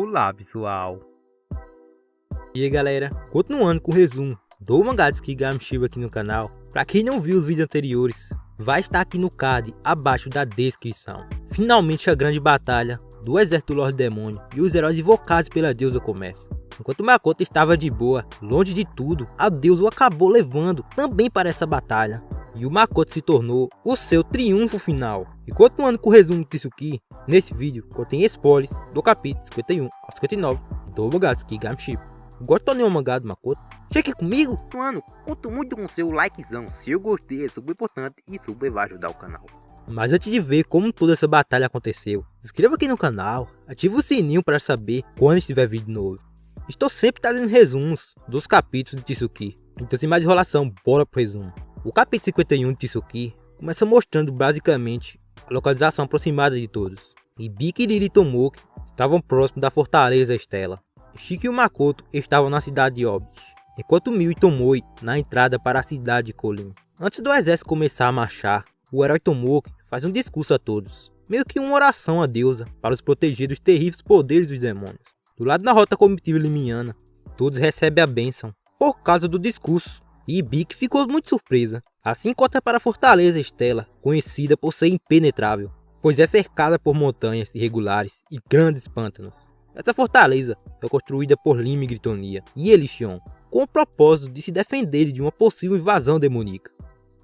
Olá pessoal! E aí galera, continuando com o resumo do mangá de Tsukigami Shiba aqui no canal. Pra quem não viu os vídeos anteriores, vai estar aqui no card abaixo da descrição. Finalmente a grande batalha do exército do Lorde Demônio e os heróis invocados pela deusa começa. Enquanto Makoto estava de boa, longe de tudo, a deusa o acabou levando também para essa batalha. E o Makoto se tornou o seu triunfo final. E continuando com o resumo disso aqui, nesse vídeo contém spoilers do capítulo 51 ao 59 do mangá de Tsukigami Shiba. Gostou do mangá do Makoto? Cheque comigo! Mano, conto muito com seu likezão, se eu gostei é super importante e super vai ajudar o canal. Mas antes de ver como toda essa batalha aconteceu, se inscreva aqui no canal, ative o sininho para saber quando estiver vídeo novo. Estou sempre trazendo resumos dos capítulos de Tsuki, então sem mais enrolação, bora pro resumo. O capítulo 51 de Tsuki começa mostrando basicamente a localização aproximada de todos. Hibiki e Riri Tomoki estavam próximos da fortaleza Estela. Shiki e o Makoto estavam na cidade de Obit, enquanto Mio e Tomoe na entrada para a cidade de Kolin. Antes do exército começar a marchar, o herói Tomoki faz um discurso a todos, meio que uma oração à deusa para os proteger dos terríveis poderes dos demônios. Do lado da rota comitiva limiana, todos recebem a bênção por causa do discurso, e Hibiki ficou muito surpresa. Assim corta para a fortaleza Estela, conhecida por ser impenetrável, pois é cercada por montanhas irregulares e grandes pântanos. Essa fortaleza foi construída por Lima e Gritonia e Elixion, com o propósito de se defender de uma possível invasão demoníaca.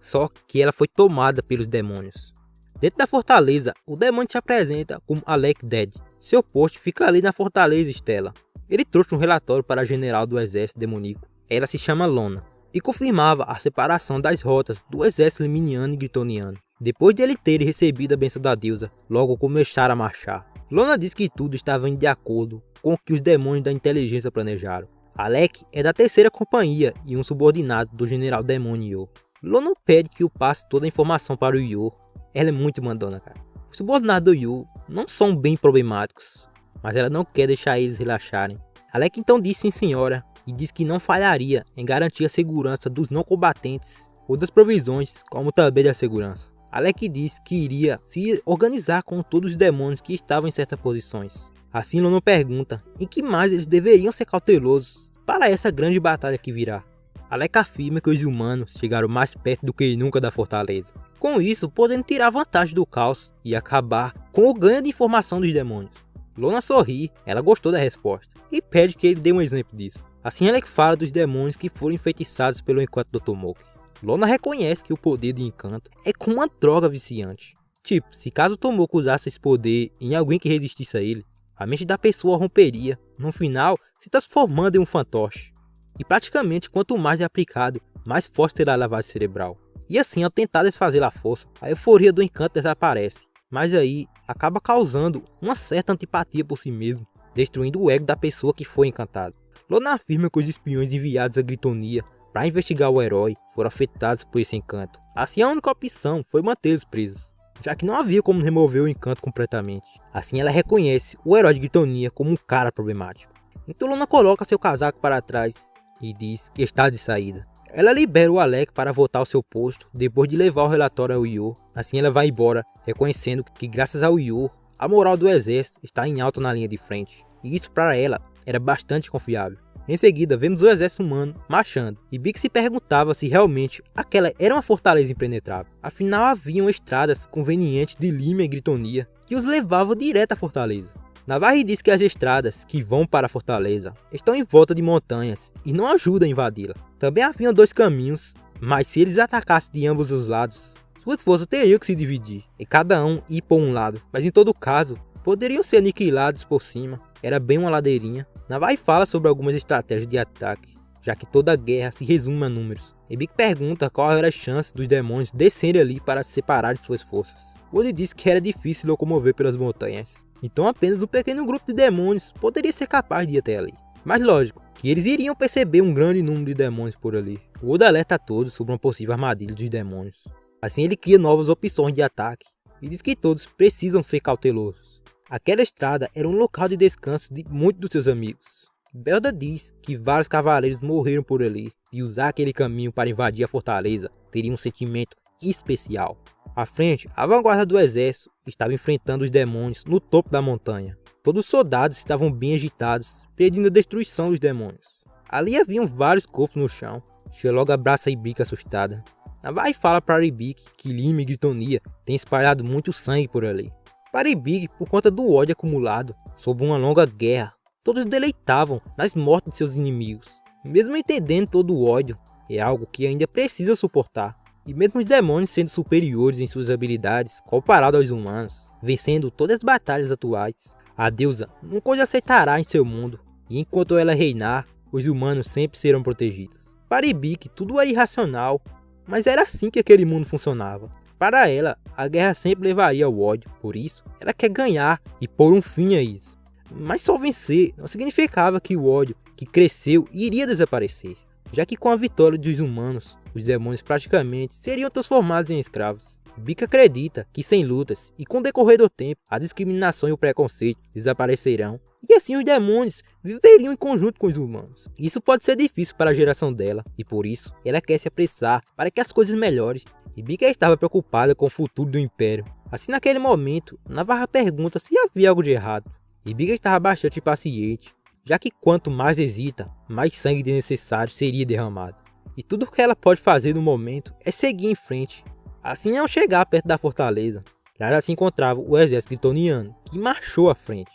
Só que ela foi tomada pelos demônios. Dentro da fortaleza, o demônio se apresenta como Alec Dead. Seu posto fica ali na fortaleza Estela. Ele trouxe um relatório para a general do exército demoníaco. Ela se chama Lona, e confirmava a separação das rotas do exército liminiano e gritoniano. Depois de ele ter recebido a bênção da deusa, logo começaram a marchar. Lona diz que tudo estava indo de acordo com o que os demônios da inteligência planejaram. Alec é da terceira companhia e um subordinado do general demônio Yo. Lona pede que o passe toda a informação para o Yo. Ela é muito mandona, cara. Os subordinados do Yo não são bem problemáticos, mas ela não quer deixar eles relaxarem. Alec então diz sim senhora e diz que não falharia em garantir a segurança dos não combatentes ou das provisões, como também da segurança. Alec diz que iria se organizar com todos os demônios que estavam em certas posições. Assim Lona pergunta em que mais eles deveriam ser cautelosos para essa grande batalha que virá. Alec afirma que os humanos chegaram mais perto do que nunca da fortaleza, com isso podendo tirar vantagem do caos e acabar com o ganho de informação dos demônios. Lona sorri, ela gostou da resposta e pede que ele dê um exemplo disso. Assim Alec fala dos demônios que foram enfeitiçados pelo encanto do Tomoki. Lona reconhece que o poder de encanto é como uma droga viciante. Tipo, se caso Tomoki usasse esse poder em alguém que resistisse a ele, a mente da pessoa romperia, no final se transformando em um fantoche. E praticamente quanto mais é aplicado, mais forte será a lavagem cerebral. E assim ao tentar desfazer a força, a euforia do encanto desaparece. Mas aí acaba causando uma certa antipatia por si mesmo, destruindo o ego da pessoa que foi encantada. Lona afirma que os espiões enviados à Gritonia para investigar o herói foram afetados por esse encanto. Assim a única opção foi mantê-los presos, já que não havia como remover o encanto completamente. Assim ela reconhece o herói de Gritonia como um cara problemático. Então Lona coloca seu casaco para trás e diz que está de saída. Ela libera o Alec para voltar ao seu posto depois de levar o relatório ao Yo. Assim ela vai embora, reconhecendo que graças ao Yo, a moral do exército está em alta na linha de frente. E isso para ela era bastante confiável. Em seguida, vemos o exército humano marchando, e Big se perguntava se realmente aquela era uma fortaleza impenetrável. Afinal, haviam estradas convenientes de Lima e Gritonia que os levavam direto à fortaleza. Navarre diz que as estradas que vão para a fortaleza estão em volta de montanhas e não ajudam a invadi-la. Também haviam dois caminhos, mas se eles atacassem de ambos os lados, suas forças teriam que se dividir e cada um ir por um lado, mas em todo caso, poderiam ser aniquilados por cima. Era bem uma ladeirinha. Navarre fala sobre algumas estratégias de ataque, já que toda guerra se resume a números. E Big pergunta qual era a chance dos demônios descerem ali para se separar de suas forças. Woody diz que era difícil locomover pelas montanhas, então apenas um pequeno grupo de demônios poderia ser capaz de ir até ali. Mas lógico, que eles iriam perceber um grande número de demônios por ali. Woody alerta a todos sobre uma possível armadilha dos demônios. Assim ele cria novas opções de ataque, e diz que todos precisam ser cautelosos. Aquela estrada era um local de descanso de muitos dos seus amigos. Belda diz que vários cavaleiros morreram por ali, e usar aquele caminho para invadir a fortaleza teria um sentimento especial. À frente, a vanguarda do exército estava enfrentando os demônios no topo da montanha. Todos os soldados estavam bem agitados, pedindo a destruição dos demônios. Ali haviam vários corpos no chão. Sherlock abraça Ibik assustada. Navarre fala para Ibik que Lima e Gritonia têm espalhado muito sangue por ali. Para Ibik, por conta do ódio acumulado sob uma longa guerra, todos deleitavam nas mortes de seus inimigos. Mesmo entendendo todo o ódio, é algo que ainda precisa suportar. E mesmo os demônios sendo superiores em suas habilidades comparado aos humanos, vencendo todas as batalhas atuais, a deusa nunca os aceitará em seu mundo, e enquanto ela reinar, os humanos sempre serão protegidos. Para Ibik, tudo era irracional, mas era assim que aquele mundo funcionava. Para ela, a guerra sempre levaria ao ódio, por isso, ela quer ganhar e pôr um fim a isso. Mas só vencer não significava que o ódio que cresceu iria desaparecer, já que com a vitória dos humanos, os demônios praticamente seriam transformados em escravos. Ibik acredita que sem lutas e com o decorrer do tempo, a discriminação e o preconceito desaparecerão, e assim os demônios viveriam em conjunto com os humanos. Isso pode ser difícil para a geração dela, e por isso ela quer se apressar para que as coisas melhorem. Ibik estava preocupada com o futuro do Império. Assim, naquele momento, Navarra pergunta se havia algo de errado. Ibik estava bastante impaciente, já que quanto mais hesita, mais sangue desnecessário seria derramado. E tudo o que ela pode fazer no momento é seguir em frente. Assim, ao chegar perto da fortaleza, lá se encontrava o exército gritoniano, que marchou à frente.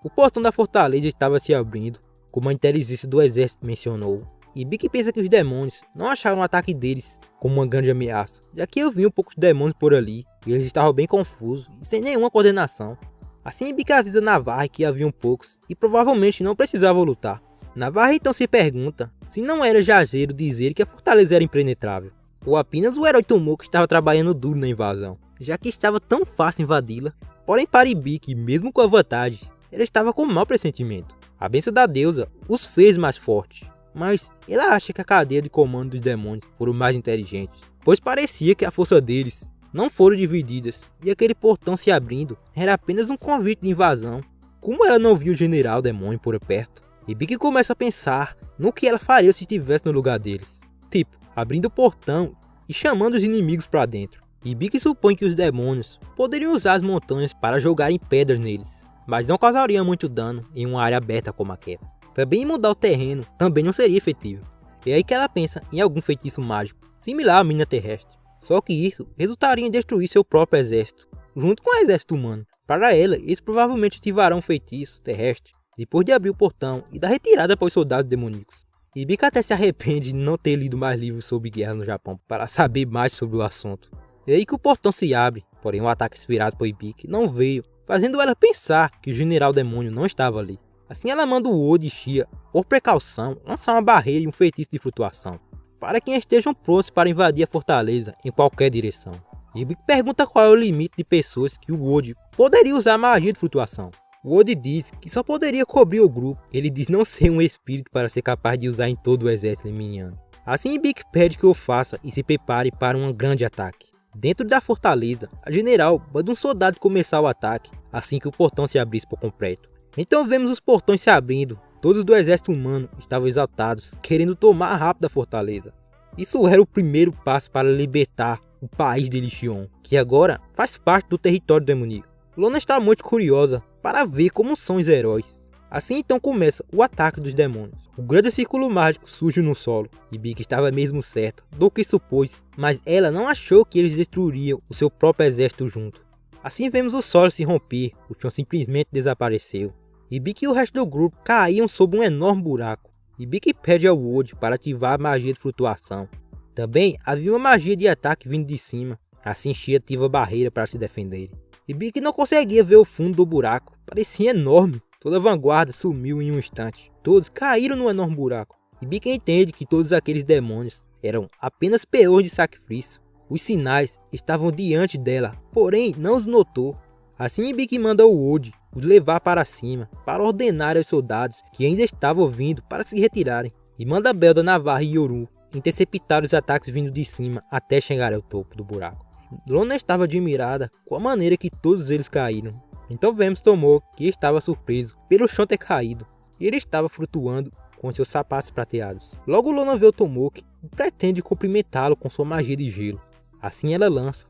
O portão da fortaleza estava se abrindo, como a inteligência do exército mencionou. E Ibik pensa que os demônios não acharam o ataque deles como uma grande ameaça, já que eu vi um pouco de demônios por ali, e eles estavam bem confusos e sem nenhuma coordenação. Assim, Ibik avisa Navarre que haviam poucos e provavelmente não precisavam lutar. Navarre então se pergunta se não era exagero dizer que a fortaleza era impenetrável, ou apenas o herói Tomoko estava trabalhando duro na invasão, já que estava tão fácil invadi-la. Porém, para Ibik, mesmo com a vantagem, ela estava com um mau pressentimento. A bênção da deusa os fez mais fortes, mas ela acha que a cadeia de comando dos demônios foram mais inteligentes, pois parecia que a força deles não foram divididas, e aquele portão se abrindo era apenas um convite de invasão. Como ela não viu o general demônio por perto, Ibik começa a pensar no que ela faria se estivesse no lugar deles. Tipo, abrindo o portão e chamando os inimigos para dentro. Ibik supõe que os demônios poderiam usar as montanhas para jogarem pedras neles, mas não causariam muito dano em uma área aberta como aquela. Também mudar o terreno também não seria efetivo. É aí que ela pensa em algum feitiço mágico, similar à mina terrestre. Só que isso resultaria em destruir seu próprio exército, junto com o exército humano. Para ela, eles provavelmente ativarão um feitiço terrestre depois de abrir o portão e dar retirada para os soldados demoníacos. Ibik até se arrepende de não ter lido mais livros sobre guerra no Japão para saber mais sobre o assunto. É aí que o portão se abre, porém o ataque inspirado por Ibik não veio, fazendo ela pensar que o general demônio não estava ali. Assim ela manda o Odi e Shia, por precaução, lançar uma barreira e um feitiço de flutuação, para que estejam prontos para invadir a fortaleza em qualquer direção. Ibik pergunta qual é o limite de pessoas que o Odi poderia usar a magia de flutuação. O Odi diz que só poderia cobrir o grupo. Ele diz não ser um espírito para ser capaz de usar em todo o exército leminiano. Assim Ibik pede que o faça e se prepare para um grande ataque. Dentro da fortaleza, a general manda um soldado começar o ataque assim que o portão se abrisse por completo. Então vemos os portões se abrindo. Todos do exército humano estavam exaltados, querendo tomar rápido a fortaleza. Isso era o primeiro passo para libertar o país de Lixion, que agora faz parte do território demoníaco. Lona está muito curiosa para ver como são os heróis. Assim então começa o ataque dos demônios. O grande círculo mágico surge no solo. Ibik estava mesmo certa do que supôs, mas ela não achou que eles destruiriam o seu próprio exército junto. Assim vemos o solo se romper, o chão simplesmente desapareceu. Ibik e o resto do grupo caíam sob um enorme buraco. Ibik pede ao Wood para ativar a magia de flutuação. Também havia uma magia de ataque vindo de cima, assim Shia ativa a barreira para se defender. Ibik não conseguia ver o fundo do buraco, parecia enorme. Toda a vanguarda sumiu em um instante. Todos caíram no enorme buraco. Ibik entende que todos aqueles demônios eram apenas peões de sacrifício. Os sinais estavam diante dela, porém não os notou. Assim Ibik manda o Wood os levar para cima, para ordenar aos soldados que ainda estavam vindo para se retirarem. E manda Belda, Navarre e Yoru interceptar os ataques vindo de cima até chegar ao topo do buraco. Lona estava admirada com a maneira que todos eles caíram. Então vemos Tomoko, que estava surpreso pelo chão ter caído. E ele estava flutuando com seus sapatos prateados. Logo Lona vê o Tomoko e pretende cumprimentá-lo com sua magia de gelo. Assim ela lança,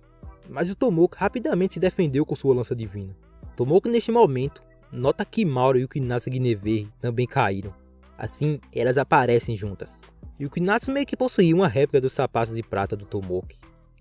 mas o Tomoki rapidamente se defendeu com sua lança divina. Tomoki neste momento nota que Mauro e o Ukinatsu Guinevere também caíram. Assim elas aparecem juntas. E o Ukinatsu meio que possuía uma réplica dos sapatos de prata do Tomoki.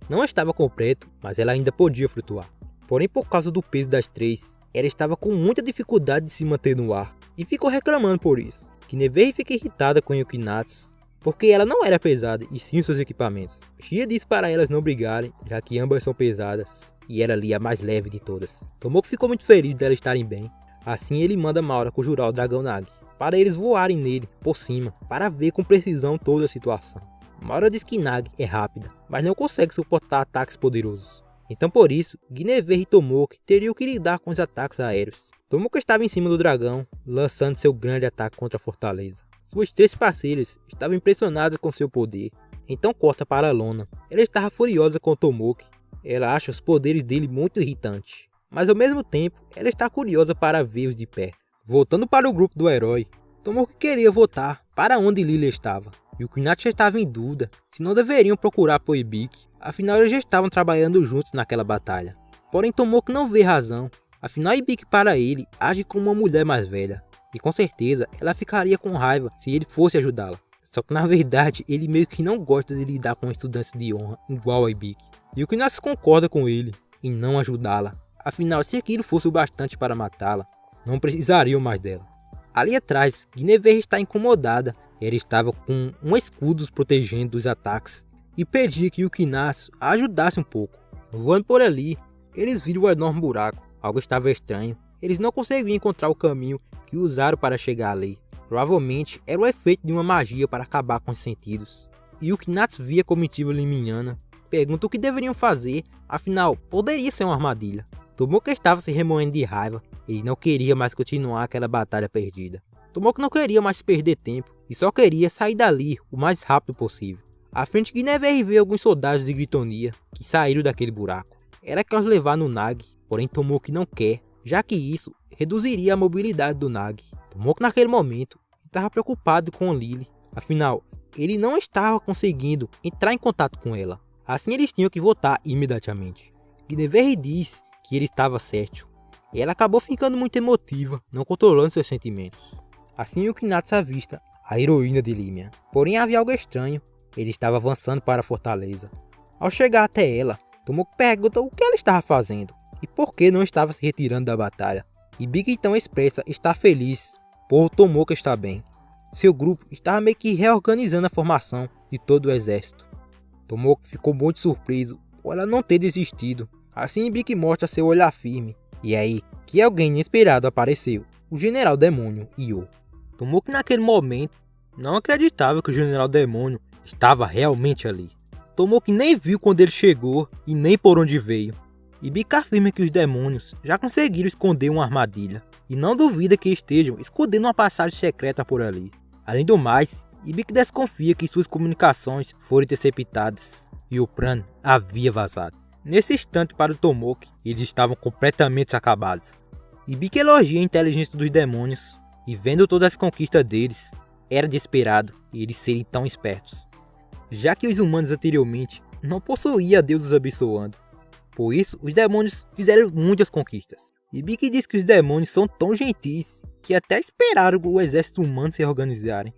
Não estava completo, mas ela ainda podia flutuar. Porém, por causa do peso das três, ela estava com muita dificuldade de se manter no ar e ficou reclamando por isso. Guinevere fica irritada com o Ukinatsu, porque ela não era pesada e sim os seus equipamentos. Shia disse para elas não brigarem, já que ambas são pesadas e ela ali a mais leve de todas. Tomoki ficou muito feliz delas estarem bem. Assim ele manda Maura conjurar o dragão Nagi, para eles voarem nele por cima, para ver com precisão toda a situação. Maura diz que Nagi é rápida, mas não consegue suportar ataques poderosos. Então por isso, Guinevere e Tomoki teriam que lidar com os ataques aéreos. Tomoki estava em cima do dragão, lançando seu grande ataque contra a fortaleza. Suas três parceiras estavam impressionadas com seu poder. Então corta para Lona. Ela estava furiosa com Tomoki. Ela acha os poderes dele muito irritantes. Mas ao mesmo tempo, ela está curiosa para vê-los de perto. Voltando para o grupo do herói, Tomoki queria voltar para onde Lilia estava. E o Ukinatsu já estava em dúvida se não deveriam procurar por Ibiki, afinal eles já estavam trabalhando juntos naquela batalha. Porém Tomoki não vê razão, afinal Ibiki para ele age como uma mulher mais velha. E com certeza ela ficaria com raiva se ele fosse ajudá-la. Só que na verdade ele meio que não gosta de lidar com estudantes de honra igual a Ibiki. E o Ukinatsu concorda com ele em não ajudá-la. Afinal, se aquilo fosse o bastante para matá-la, não precisariam mais dela. Ali atrás, Guinevere está incomodada. Ela estava com um escudo os protegendo dos ataques e pedia que o Ukinatsu a ajudasse um pouco. Voando por ali, eles viram um enorme buraco. Algo estava estranho. Eles não conseguiam encontrar o caminho que usaram para chegar ali. Provavelmente era o efeito de uma magia para acabar com os sentidos. E o Ukinatsu via a comitiva liminiana. Pergunta o que deveriam fazer, afinal poderia ser uma armadilha. Tomoki estava se remoendo de raiva. Ele não queria mais continuar aquela batalha perdida. Tomoki não queria mais perder tempo e só queria sair dali o mais rápido possível. À frente, Guinevere vê alguns soldados de Gritonia que saíram daquele buraco. Ela quer os levar no Nagi, porém Tomoki não quer, já que isso reduziria a mobilidade do Nagi. Tomoki naquele momento estava preocupado com Lily, afinal ele não estava conseguindo entrar em contato com ela. Assim eles tinham que voltar imediatamente. Guinevere diz que ele estava certo. E ela acabou ficando muito emotiva, não controlando seus sentimentos. Assim o Ukinatsu avista a heroína de Limia. Porém havia algo estranho, ele estava avançando para a fortaleza. Ao chegar até ela, Tomoki pergunta o que ela estava fazendo e por que não estava se retirando da batalha. Ibiki então expressa estar feliz por Tomoki estar bem. Seu grupo estava meio que reorganizando a formação de todo o exército. Tomoki ficou muito surpreso por ela não ter desistido. Assim Ibiki mostra seu olhar firme. E é aí que alguém inesperado apareceu, o General Demônio, Io. Tomoki naquele momento não acreditava que o General Demônio estava realmente ali. Tomoki nem viu quando ele chegou e nem por onde veio. Ibiki afirma que os demônios já conseguiram esconder uma armadilha e não duvida que estejam escondendo uma passagem secreta por ali. Além do mais, Ibiki desconfia que suas comunicações foram interceptadas e o Pran havia vazado. Nesse instante para o Tomoki, eles estavam completamente acabados. Ibiki elogia a inteligência dos demônios e vendo todas as conquistas deles, era de esperado eles serem tão espertos, já que os humanos anteriormente não possuíam deuses abençoando. Por isso, os demônios fizeram muitas conquistas. Ibiki diz que os demônios são tão gentis que até esperaram o exército humano se organizarem.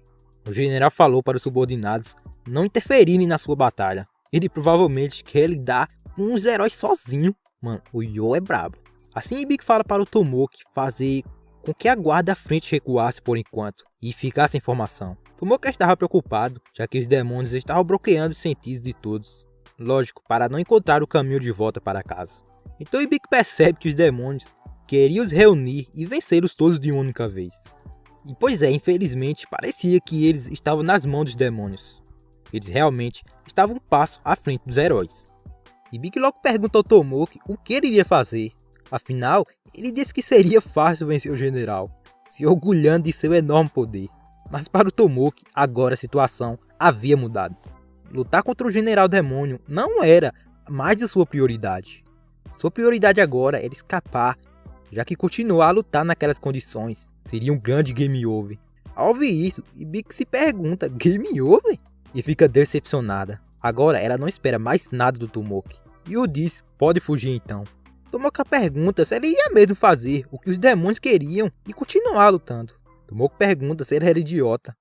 O general falou para os subordinados não interferirem na sua batalha. Ele provavelmente quer lidar com os heróis sozinho. Mano, o Io é brabo. Assim Ibiki fala para o Tomoki fazer com que a guarda à frente recuasse por enquanto e ficasse em formação. Tomoki estava preocupado, já que os demônios estavam bloqueando os sentidos de todos. Lógico, para não encontrar o caminho de volta para casa. Então Ibiki percebe que os demônios queriam os reunir e vencê-los todos de uma única vez. E pois é, infelizmente, parecia que eles estavam nas mãos dos demônios. Eles realmente estavam um passo à frente dos heróis. Ibiki logo pergunta ao Tomoki o que ele iria fazer. Afinal, ele disse que seria fácil vencer o general, se orgulhando de seu enorme poder. Mas para o Tomoki, agora a situação havia mudado. Lutar contra o general demônio não era mais a sua prioridade. Sua prioridade agora era escapar, já que continuar a lutar naquelas condições seria um grande game over. Ao ouvir isso, Ibiki se pergunta, game over? E fica decepcionada. Agora ela não espera mais nada do Tomoki. Yu diz que pode fugir então. Tomoki pergunta se ele ia mesmo fazer o que os demônios queriam e continuar lutando. Tomoki pergunta se ele era idiota.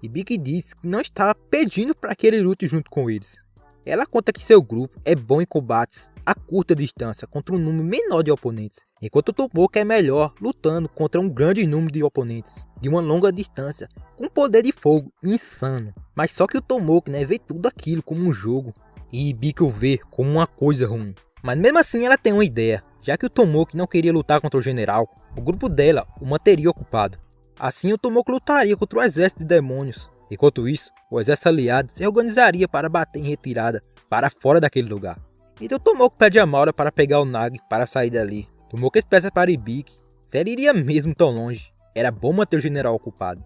Hibiki diz que não está pedindo para que ele lute junto com eles. Ela conta que seu grupo é bom em combates a curta distância contra um número menor de oponentes, enquanto Tomoki é melhor lutando contra um grande número de oponentes de uma longa distância com poder de fogo insano. Mas só que o Tomoki vê tudo aquilo como um jogo e Hibiki o vê como uma coisa ruim. Mas mesmo assim ela tem uma ideia, já que o Tomoki não queria lutar contra o general, o grupo dela o manteria ocupado. Assim o Tomoki lutaria contra o exército de demônios. Enquanto isso, o exército aliado se organizaria para bater em retirada para fora daquele lugar. Então Tomoki pede a Maura para pegar o Nagi para sair dali. Tomoki expressa para Hibiki se ele iria mesmo tão longe. Era bom manter o general ocupado.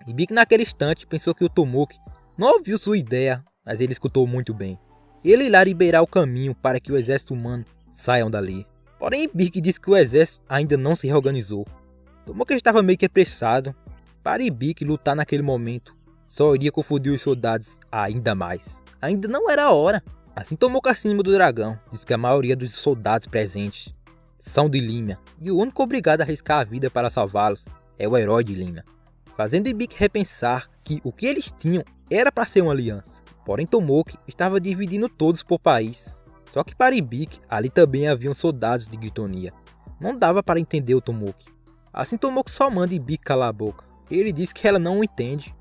Hibiki naquele instante pensou que o Tomoki não ouviu sua ideia, mas ele escutou muito bem. Ele irá liberar o caminho para que o exército humano saiam dali. Porém Hibiki disse que o exército ainda não se reorganizou. Tomoki estava meio que apressado. Para Hibiki lutar naquele momento só iria confundir os soldados ainda mais. Ainda não era a hora. Assim Tomoki acima do dragão diz que a maioria dos soldados presentes são de Limia e o único obrigado a arriscar a vida para salvá-los é o herói de Limia, fazendo Hibiki repensar que o que eles tinham era para ser uma aliança. Porém Tomoki estava dividindo todos por país. Só que para Hibiki ali também haviam soldados de Gritonia. Não dava para entender o Tomoki. Assim Tomoki só manda Hibiki calar a boca. Ele diz que ela não o entende.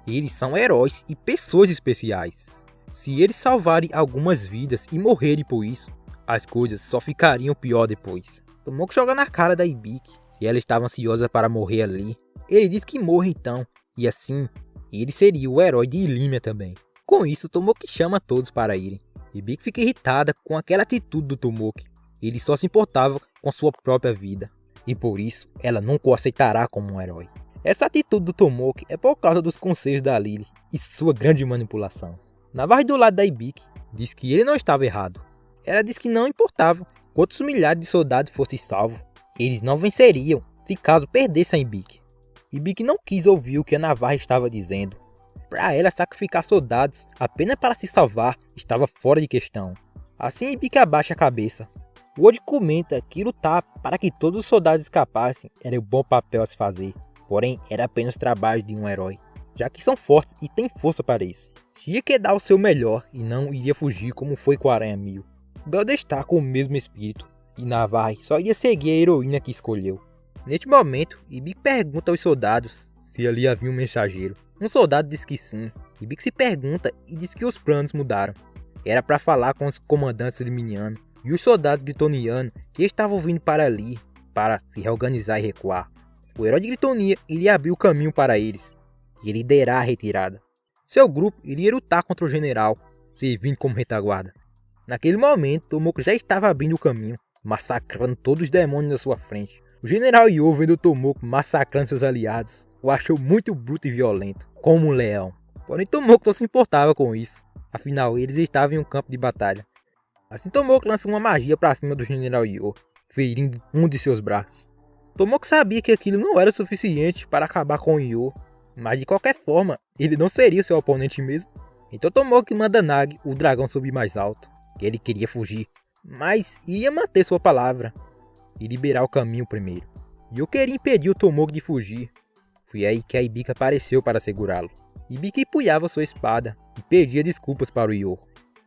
Eles são heróis e pessoas especiais. Se eles salvarem algumas vidas e morrerem por isso, as coisas só ficariam pior depois. Tomoki joga na cara da Hibiki se ela estava ansiosa para morrer ali. Ele diz que morre então, e assim, ele seria o herói de Limia também. Com isso, Tomoki chama todos para irem. Hibiki fica irritada com aquela atitude do Tomoki. Ele só se importava com sua própria vida, e por isso, ela nunca o aceitará como um herói. Essa atitude do Tomoki é por causa dos conselhos da Lily e sua grande manipulação. Navarre do lado da Hibiki diz que ele não estava errado. Ela diz que não importava quantos milhares de soldados fossem salvos, eles não venceriam se caso perdessem a Hibiki. Hibiki não quis ouvir o que a Navarre estava dizendo. Para ela, sacrificar soldados apenas para se salvar estava fora de questão. Assim Hibiki abaixa a cabeça. O Oji comenta que lutar para que todos os soldados escapassem era um bom papel a se fazer. Porém, era apenas o trabalho de um herói, já que são fortes e têm força para isso. Tinha que dar o seu melhor e não iria fugir como foi com a Aranha 1000. Belda está com o mesmo espírito, e Navarre só iria seguir a heroína que escolheu. Neste momento, Hibiki pergunta aos soldados se ali havia um mensageiro. Um soldado diz que sim. Hibiki se pergunta e diz que os planos mudaram. Era para falar com os comandantes liminianos e os soldados gritonianos que estavam vindo para ali para se reorganizar e recuar. O herói de Gritonia iria abrir o caminho para eles e liderar a retirada. Seu grupo iria lutar contra o general, servindo como retaguarda. Naquele momento, Tomoki já estava abrindo o caminho, massacrando todos os demônios à sua frente. O general Yo, vendo Tomoki massacrando seus aliados, o achou muito bruto e violento, como um leão. Porém Tomoki não se importava com isso, afinal eles estavam em um campo de batalha. Assim Tomoki lança uma magia para cima do general Yo, ferindo um de seus braços. Tomoki sabia que aquilo não era suficiente para acabar com o Yo, mas de qualquer forma, ele não seria seu oponente mesmo. Então Tomoki manda Nagi, o dragão, subir mais alto. Ele queria fugir, mas ia manter sua palavra e liberar o caminho primeiro. Yo queria impedir o Tomoki de fugir. Foi aí que a Hibiki apareceu para segurá-lo. Hibiki empunhava sua espada e pedia desculpas para o Yo,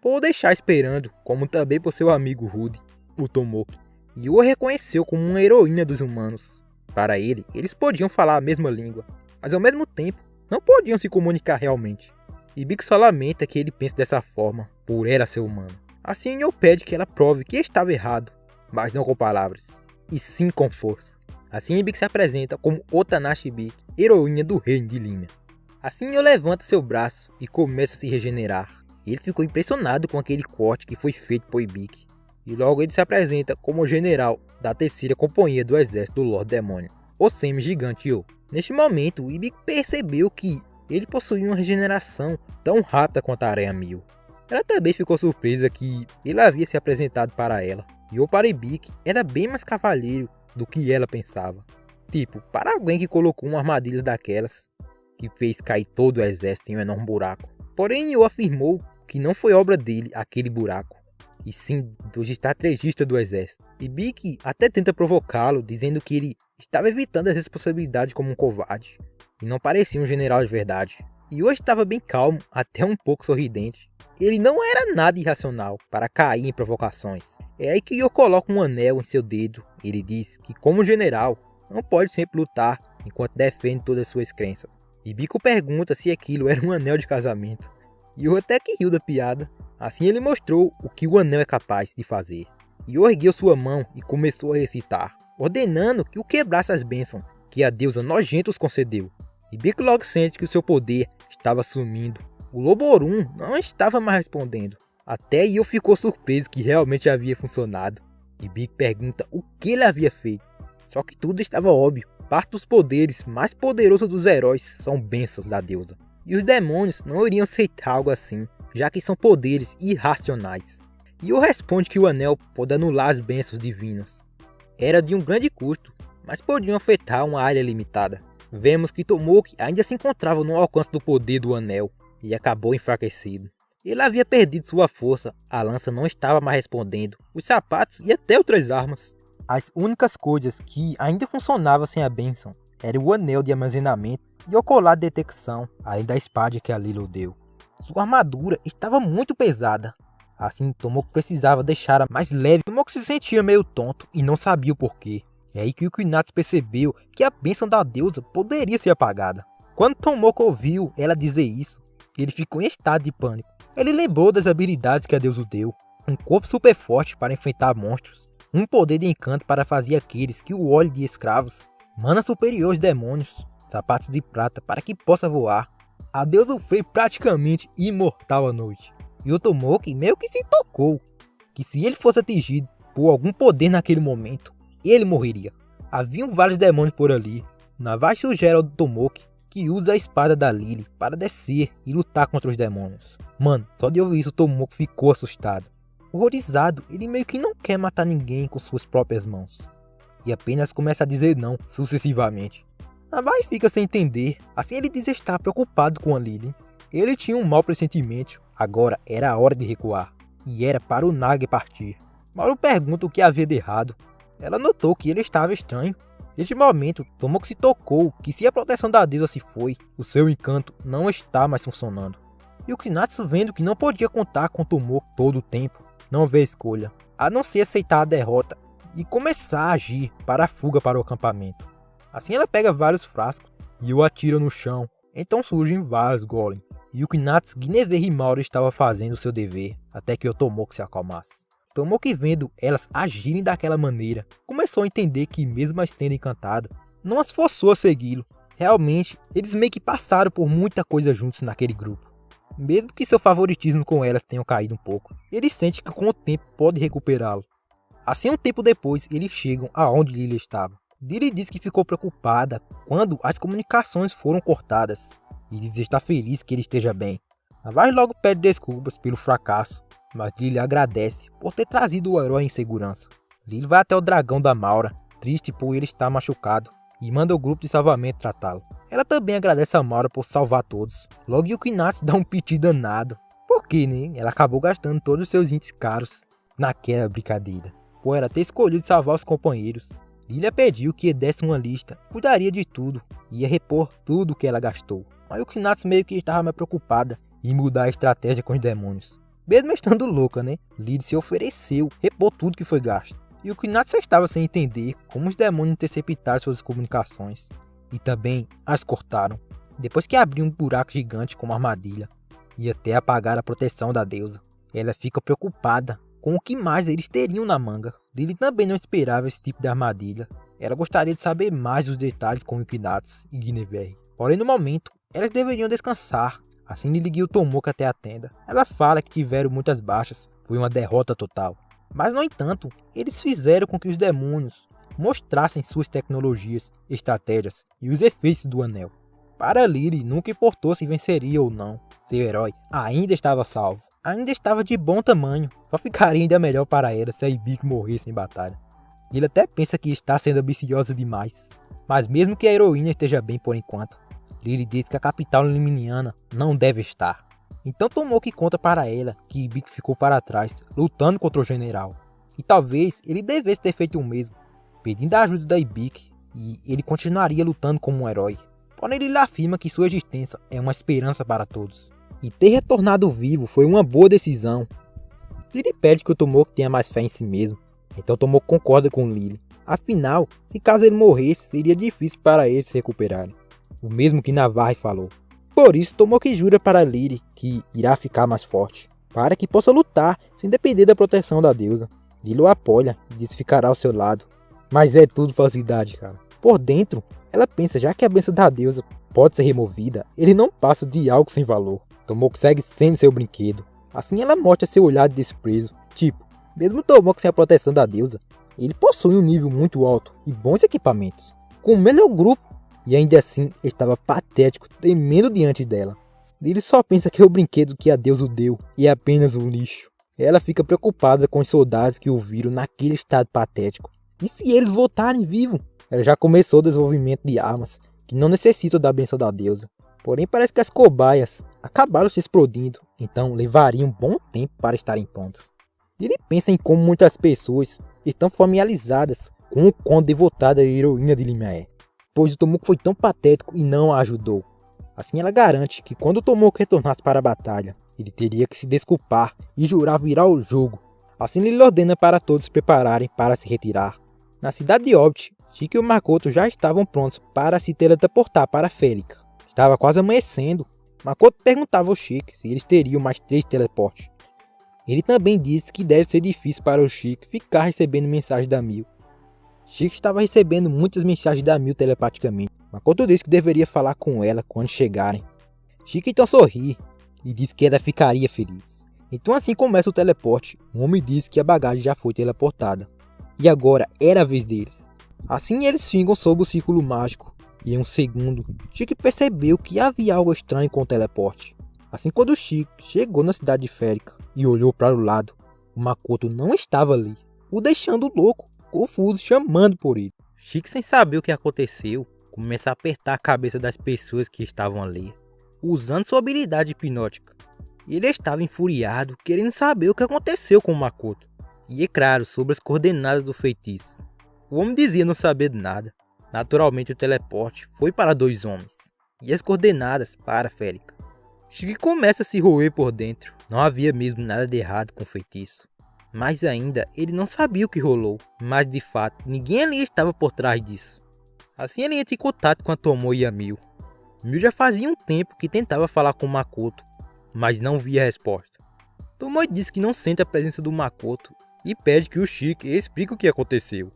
por o deixar esperando, como também por seu amigo Rude, o Tomoki. Yo a reconheceu como uma heroína dos humanos. Para ele, eles podiam falar a mesma língua, mas ao mesmo tempo, não podiam se comunicar realmente. Hibiki só lamenta que ele pense dessa forma, por ela ser humano. Assim Yo pede que ela prove que estava errado, mas não com palavras, e sim com força. Assim Hibiki se apresenta como Otanashi Hibiki, heroína do reino de Limia. Assim Yo levanta seu braço e começa a se regenerar. Ele ficou impressionado com aquele corte que foi feito por Hibiki. E logo ele se apresenta como o general da terceira companhia do exército do Lorde Demônio, o semi-gigante Yo. Neste momento, Hibiki percebeu que ele possuía uma regeneração tão rápida quanto a Aranha 1000. Ela também ficou surpresa que ele havia se apresentado para ela. Yo para Hibiki era bem mais cavalheiro do que ela pensava. Tipo, para alguém que colocou uma armadilha daquelas, que fez cair todo o exército em um enorme buraco. Porém Yo afirmou que não foi obra dele aquele buraco, e sim dos estrategistas do exército. E Bick até tenta provocá-lo, dizendo que ele estava evitando as responsabilidades como um covarde, e não parecia um general de verdade. E hoje estava bem calmo, até um pouco sorridente. Ele não era nada irracional para cair em provocações. É aí que Yo coloca um anel em seu dedo. Ele diz que como general, não pode sempre lutar enquanto defende todas as suas crenças. E Biko pergunta se aquilo era um anel de casamento. Yo até que riu da piada. Assim ele mostrou o que o anel é capaz de fazer. Yo ergueu sua mão e começou a recitar, ordenando que o quebrasse as bênçãos que a deusa nojenta os concedeu. E Biko logo sente que o seu poder estava sumindo. O Loborum não estava mais respondendo. Até Yo ficou surpreso que realmente havia funcionado. E Biko pergunta o que ele havia feito. Só que tudo estava óbvio. Parte dos poderes mais poderosos dos heróis são bênçãos da deusa. E os demônios não iriam aceitar algo assim, já que são poderes irracionais. Yo responde que o anel pode anular as bênçãos divinas. Era de um grande custo, mas podiam afetar uma área limitada. Vemos que Tomoki ainda se encontrava no alcance do poder do anel e acabou enfraquecido. Ele havia perdido sua força, a lança não estava mais respondendo, os sapatos e até outras armas. As únicas coisas que ainda funcionavam sem a bênção era o anel de armazenamento e o colar de detecção, além da espada que a Lilo deu. Sua armadura estava muito pesada, assim Tomoki precisava deixá-la mais leve. Tomoki se sentia meio tonto e não sabia o porquê. É aí que o Ukinatsu percebeu que a bênção da deusa poderia ser apagada. Quando Tomoki ouviu ela dizer isso, ele ficou em estado de pânico. Ele lembrou das habilidades que a deusa deu, um corpo super forte para enfrentar monstros, um poder de encanto para fazer aqueles que o olhem de escravos, mana superior aos demônios, sapatos de prata para que possa voar. A deusa o fez praticamente imortal à noite. E o Tomoki meio que se tocou, que se ele fosse atingido por algum poder naquele momento, ele morreria. Haviam vários demônios por ali. Navai sugere ao Tomoki que usa a espada da Lily para descer e lutar contra os demônios. Mano, só de ouvir isso o Tomoki ficou assustado. Horrorizado, ele meio que não quer matar ninguém com suas próprias mãos. E apenas começa a dizer não sucessivamente. Navai fica sem entender, assim ele diz estar preocupado com a Lily. Ele tinha um mau pressentimento, agora era a hora de recuar. E era para o Nage partir. Mauro pergunta o que havia de errado. Ela notou que ele estava estranho. Neste momento, Tomoki se tocou que se a proteção da deusa se foi, o seu encanto não está mais funcionando. E o Ukinatsu, vendo que não podia contar com Tomoki todo o tempo, não vê escolha, a não ser aceitar a derrota e começar a agir para a fuga para o acampamento. Assim ela pega vários frascos e o atira no chão, então surgem vários golems. E o Ukinatsu, Guinevere e Mauro estava fazendo o seu dever, até que o Tomoki se acalmasse. Tomoki, vendo elas agirem daquela maneira, começou a entender que mesmo as tendo encantado, não as forçou a segui-lo. Realmente, eles meio que passaram por muita coisa juntos naquele grupo. Mesmo que seu favoritismo com elas tenha caído um pouco, ele sente que com o tempo pode recuperá-lo. Assim, um tempo depois, eles chegam aonde Lily estava. Lily diz que ficou preocupada quando as comunicações foram cortadas, e diz estar feliz que ele esteja bem. Navai logo pede desculpas pelo fracasso, mas Lily agradece por ter trazido o herói em segurança. Lily vai até o dragão da Maura, triste por ele estar machucado, e manda o grupo de salvamento tratá-lo. Ela também agradece a Maura por salvar todos. Logo o Ukinatsu dá um piti danado, porque ela acabou gastando todos os seus itens caros naquela brincadeira, por ela ter escolhido salvar os companheiros. Lily pediu que desse uma lista, cuidaria de tudo, e ia repor tudo que ela gastou. Mas o Ukinatsu meio que estava mais preocupada em mudar a estratégia com os demônios. Mesmo estando louca, Lily se ofereceu repor tudo que foi gasto. E o Ukinatsu estava sem entender como os demônios interceptaram suas comunicações. E também as cortaram. Depois que abriu um buraco gigante com uma armadilha. E até apagar a proteção da deusa. Ela fica preocupada com o que mais eles teriam na manga. Lily também não esperava esse tipo de armadilha. Ela gostaria de saber mais dos detalhes com o Ukinatsu e Guinevere. Porém, no momento, elas deveriam descansar. Assim Lily guia o Tomoki até a tenda. Ela fala que tiveram muitas baixas, foi uma derrota total. Mas no entanto, eles fizeram com que os demônios mostrassem suas tecnologias, estratégias e os efeitos do anel. Para Lily, nunca importou se venceria ou não. Seu herói ainda estava salvo. Ainda estava de bom tamanho. Só ficaria ainda melhor para ela se a Ibiki morresse em batalha. Ele até pensa que está sendo ambiciosa demais. Mas mesmo que a heroína esteja bem por enquanto, Lily diz que a capital liminiana não deve estar. Então Tomoki conta para ela que Ibiki ficou para trás, lutando contra o general. E talvez ele devesse ter feito o mesmo, pedindo a ajuda da Ibiki, e ele continuaria lutando como um herói. Porém ele afirma que sua existência é uma esperança para todos. E ter retornado vivo foi uma boa decisão. Lily pede que o Tomoki tenha mais fé em si mesmo, então Tomoki concorda com Lily. Afinal, se caso ele morresse, seria difícil para eles se recuperarem. O mesmo que Navarre falou. Por isso, Tomoki jura para Lily que irá ficar mais forte, para que possa lutar sem depender da proteção da deusa. Lily o apoia e diz que ficará ao seu lado. Mas é tudo falsidade, cara. Por dentro, ela pensa, já que a bênção da deusa pode ser removida, ele não passa de algo sem valor. Tomoki segue sendo seu brinquedo. Assim ela mostra seu olhar de desprezo. Tipo, mesmo Tomoki sem a proteção da deusa, ele possui um nível muito alto e bons equipamentos. Com o melhor grupo, e ainda assim estava patético, tremendo diante dela. Lily só pensa que é o brinquedo que a deusa o deu e é apenas um lixo. Ela fica preocupada com os soldados que o viram naquele estado patético. E se eles voltarem vivos? Ela já começou o desenvolvimento de armas que não necessitam da bênção da deusa. Porém parece que as cobaias acabaram se explodindo, então levaria um bom tempo para estarem prontas. Ele pensa em como muitas pessoas estão familiarizadas com o quão devotada a heroína de Limeer, pois o Tomoki foi tão patético e não a ajudou. Assim ela garante que quando o Tomoki retornasse para a batalha, ele teria que se desculpar e jurar virar o jogo. Assim ele ordena para todos se prepararem para se retirar. Na cidade de Obit, Shiki e o Makoto já estavam prontos para se teletransportar para Férica. Estava quase amanhecendo. Makoto perguntava ao Shiki se eles teriam mais 3 teleportes. Ele também disse que deve ser difícil para o Shiki ficar recebendo mensagens da Mil. Shiki estava recebendo muitas mensagens da Mil telepaticamente. Makoto disse que deveria falar com ela quando chegarem. Shiki então sorri e disse que ela ficaria feliz. Então assim começa o teleporte. O homem disse que a bagagem já foi teleportada. E agora era a vez deles. Assim eles ficam sob o círculo mágico. E em um segundo, Shiki percebeu que havia algo estranho com o teleporte. Assim quando Shiki chegou na cidade de Férica e olhou para o lado, o Makoto não estava ali, o deixando louco, confuso, chamando por ele. Shiki, sem saber o que aconteceu, começa a apertar a cabeça das pessoas que estavam ali, usando sua habilidade hipnótica. Ele estava enfuriado, querendo saber o que aconteceu com o Makoto. E é claro, sobre as coordenadas do feitiço. O homem dizia não saber de nada. Naturalmente o teleporte foi para 2 homens, e as coordenadas para Férica. Shiki começa a se roer por dentro. Não havia mesmo nada de errado com o feitiço. Mas ainda ele não sabia o que rolou. Mas de fato, ninguém ali estava por trás disso. Assim ele entra em contato com a Tomoe e a Mil. Mil já fazia um tempo que tentava falar com Makoto, mas não via resposta. Tomoe diz que não sente a presença do Makoto e pede que o Shiki explique o que aconteceu.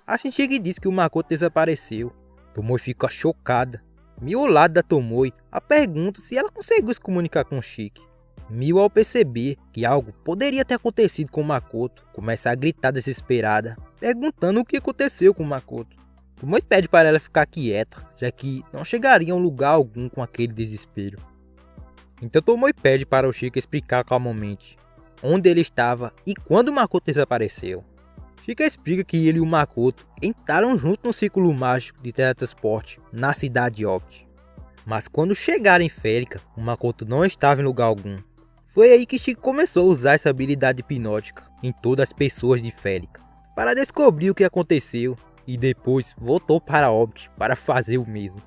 Assim Shiki diz que o Makoto desapareceu. Tomoe fica chocada. Mil ao lado da Tomoe a pergunta se ela conseguiu se comunicar com Shiki. Mil, ao perceber que algo poderia ter acontecido com Makoto, começa a gritar desesperada, perguntando o que aconteceu com Makoto. Tomoe pede para ela ficar quieta, já que não chegaria a um lugar algum com aquele desespero. Então Tomoe pede para o Shiki explicar calmamente onde ele estava e quando Makoto desapareceu. Shiki explica que ele e o Makoto entraram juntos no círculo mágico de teletransporte na cidade de Obit. Mas quando chegaram em Férica, o Makoto não estava em lugar algum. Foi aí que Shiki começou a usar essa habilidade hipnótica em todas as pessoas de Férica, para descobrir o que aconteceu e depois voltou para Obit para fazer o mesmo.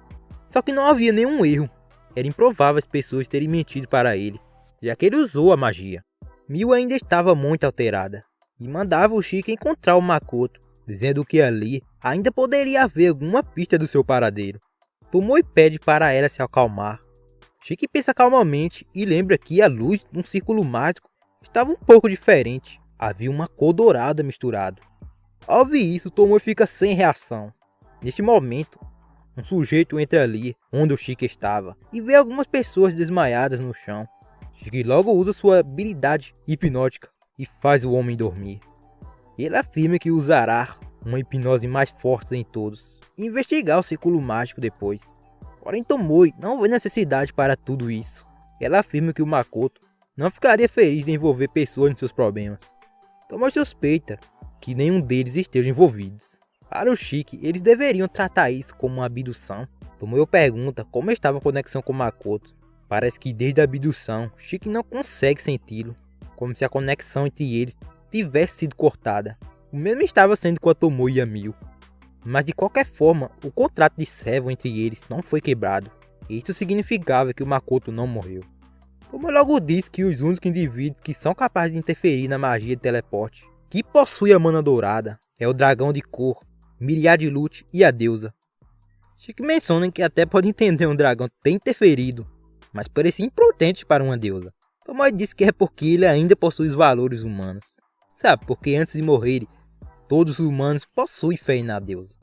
Só que não havia nenhum erro, era improvável as pessoas terem mentido para ele, já que ele usou a magia. Mil ainda estava muito alterada e mandava o Shiki encontrar o Makoto, dizendo que ali ainda poderia haver alguma pista do seu paradeiro. Tomoe pede para ela se acalmar. Shiki pensa calmamente e lembra que a luz de um círculo mágico estava um pouco diferente, havia uma cor dourada misturada. Ao ouvir isso, Tomoe fica sem reação. Neste momento, um sujeito entra ali onde o Shiki estava e vê algumas pessoas desmaiadas no chão. Shiki logo usa sua habilidade hipnótica e faz o homem dormir. Ele afirma que usará uma hipnose mais forte em todos e investigar o círculo mágico depois. Porém Tomoe não vê necessidade para tudo isso. Ela afirma que o Makoto não ficaria feliz de envolver pessoas nos seus problemas. Tomoe suspeita que nenhum deles esteja envolvido. Para o Shiki, eles deveriam tratar isso como uma abdução. Tomoe pergunta como estava a conexão com Makoto. Parece que desde a abdução, Shiki não consegue senti-lo, como se a conexão entre eles tivesse sido cortada. O mesmo estava sendo com a Tomoe e a Mio. Mas de qualquer forma, o contrato de servo entre eles não foi quebrado. Isso significava que o Makoto não morreu. Tomoe logo disse que os únicos indivíduos que são capazes de interferir na magia de teleporte, que possui a mana dourada, é o dragão de cor, Myriad Lute e a deusa. Shiki menciona que até pode entender um dragão ter interferido, mas parecia imprudente para uma deusa. Tomoe disse que é porque ele ainda possui os valores humanos. Sabe, porque antes de morrer, todos os humanos possuem fé na deusa.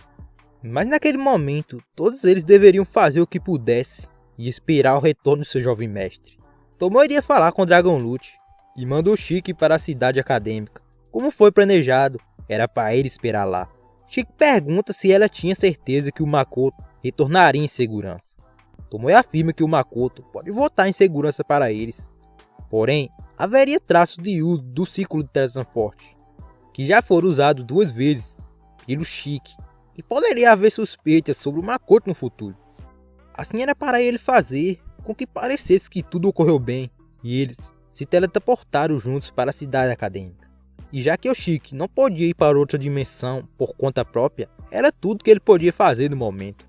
Mas naquele momento, todos eles deveriam fazer o que pudesse e esperar o retorno do seu jovem mestre. Tomoe iria falar com o Dragon Lute e mandou Shiki para a cidade acadêmica. Como foi planejado, era para ele esperar lá. Shiki pergunta se ela tinha certeza que o Makoto retornaria em segurança. Tomoe afirma que o Makoto pode voltar em segurança para eles. Porém, haveria traços de uso do círculo de teletransporte, que já foram usados 2 vezes pelo Shiki, e poderia haver suspeitas sobre o Makoto no futuro. Assim era para ele fazer com que parecesse que tudo ocorreu bem, e eles se teletransportaram juntos para a cidade acadêmica. E já que o Shiki não podia ir para outra dimensão por conta própria, era tudo que ele podia fazer no momento.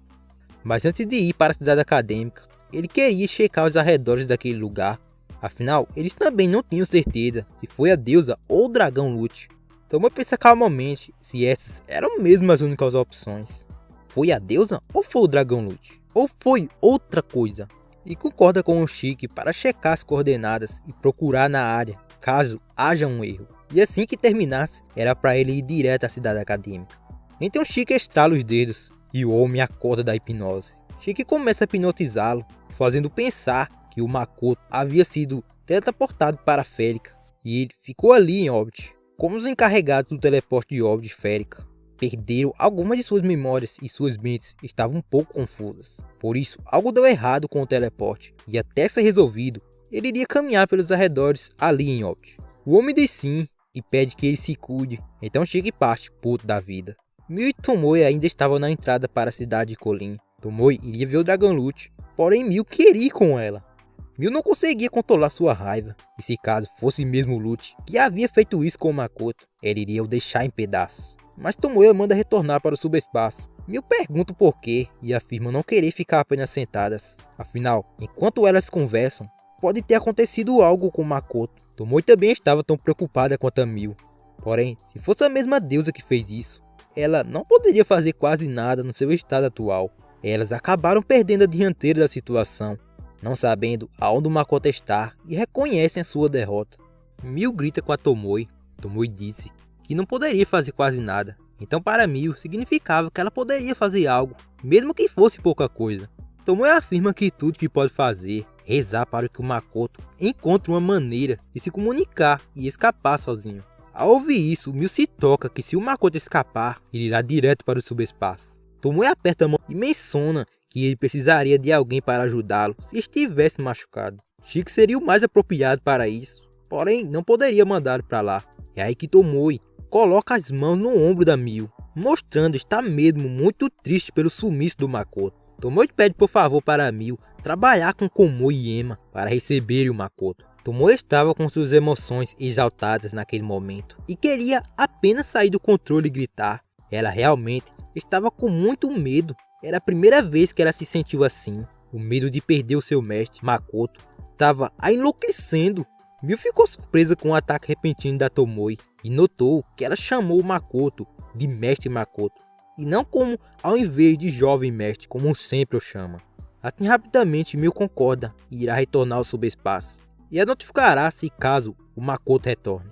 Mas antes de ir para a cidade acadêmica, ele queria checar os arredores daquele lugar. Afinal, eles também não tinham certeza se foi a deusa ou o dragão Lute. Tomoe pensa calmamente se essas eram mesmo as únicas opções. Foi a deusa ou foi o dragão Lute? Ou foi outra coisa? E concorda com o Shiki para checar as coordenadas e procurar na área, caso haja um erro. E assim que terminasse, era para ele ir direto à cidade acadêmica. Então Shiki estrala os dedos e o homem acorda da hipnose. Shiki começa a hipnotizá-lo, fazendo pensar que o Makoto havia sido teletransportado para a Férica e ele ficou ali em órbita. Como os encarregados do teleporte de órbita esférica perderam algumas de suas memórias e suas mentes estavam um pouco confusas. Por isso, algo deu errado com o teleporte e até ser resolvido, ele iria caminhar pelos arredores ali em órbita. O homem diz sim e pede que ele se cuide, então Shiki parte puto da vida. Mio e Tomoe ainda estavam na entrada para a cidade de Colin. Tomoe iria ver o Dragon Lute, porém Mio queria ir com ela. Mio não conseguia controlar sua raiva, e se caso fosse mesmo o Lute que havia feito isso com o Makoto, ele iria o deixar em pedaços. Mas Tomoe manda retornar para o subespaço. Mio pergunta o porquê e afirma não querer ficar apenas sentadas. Afinal, enquanto elas conversam, pode ter acontecido algo com Makoto. Tomoe também estava tão preocupada quanto a Mio. Porém, se fosse a mesma deusa que fez isso, ela não poderia fazer quase nada no seu estado atual. Elas acabaram perdendo a dianteira da situação, não sabendo aonde o Makoto está, e reconhecem a sua derrota. Mio grita com a Tomoe. Tomoe disse que não poderia fazer quase nada. Então para Mio significava que ela poderia fazer algo, mesmo que fosse pouca coisa. Tomoe afirma que tudo que pode fazer é rezar para que o Makoto encontre uma maneira de se comunicar e escapar sozinho. Ao ouvir isso, Mio se toca que se o Makoto escapar, ele irá direto para o subespaço. Tomoe aperta a mão e menciona que ele precisaria de alguém para ajudá-lo se estivesse machucado. Shiki seria o mais apropriado para isso, porém não poderia mandá-lo para lá. É aí que Tomoe coloca as mãos no ombro da Mio, mostrando estar mesmo muito triste pelo sumiço do Makoto. Tomoe pede por favor para Mio trabalhar com Komoe e Ema para receberem o Makoto. Tomoe estava com suas emoções exaltadas naquele momento e queria apenas sair do controle e gritar. Ela realmente estava com muito medo. Era a primeira vez que ela se sentiu assim. O medo de perder o seu mestre, Makoto, estava a enlouquecendo. Mio ficou surpresa com o ataque repentino da Tomoe e notou que ela chamou o Makoto de Mestre Makoto, e não como ao invés de Jovem Mestre, como sempre o chama. Assim rapidamente Mio concorda e irá retornar ao subespaço, e a notificará se caso o Makoto retorne.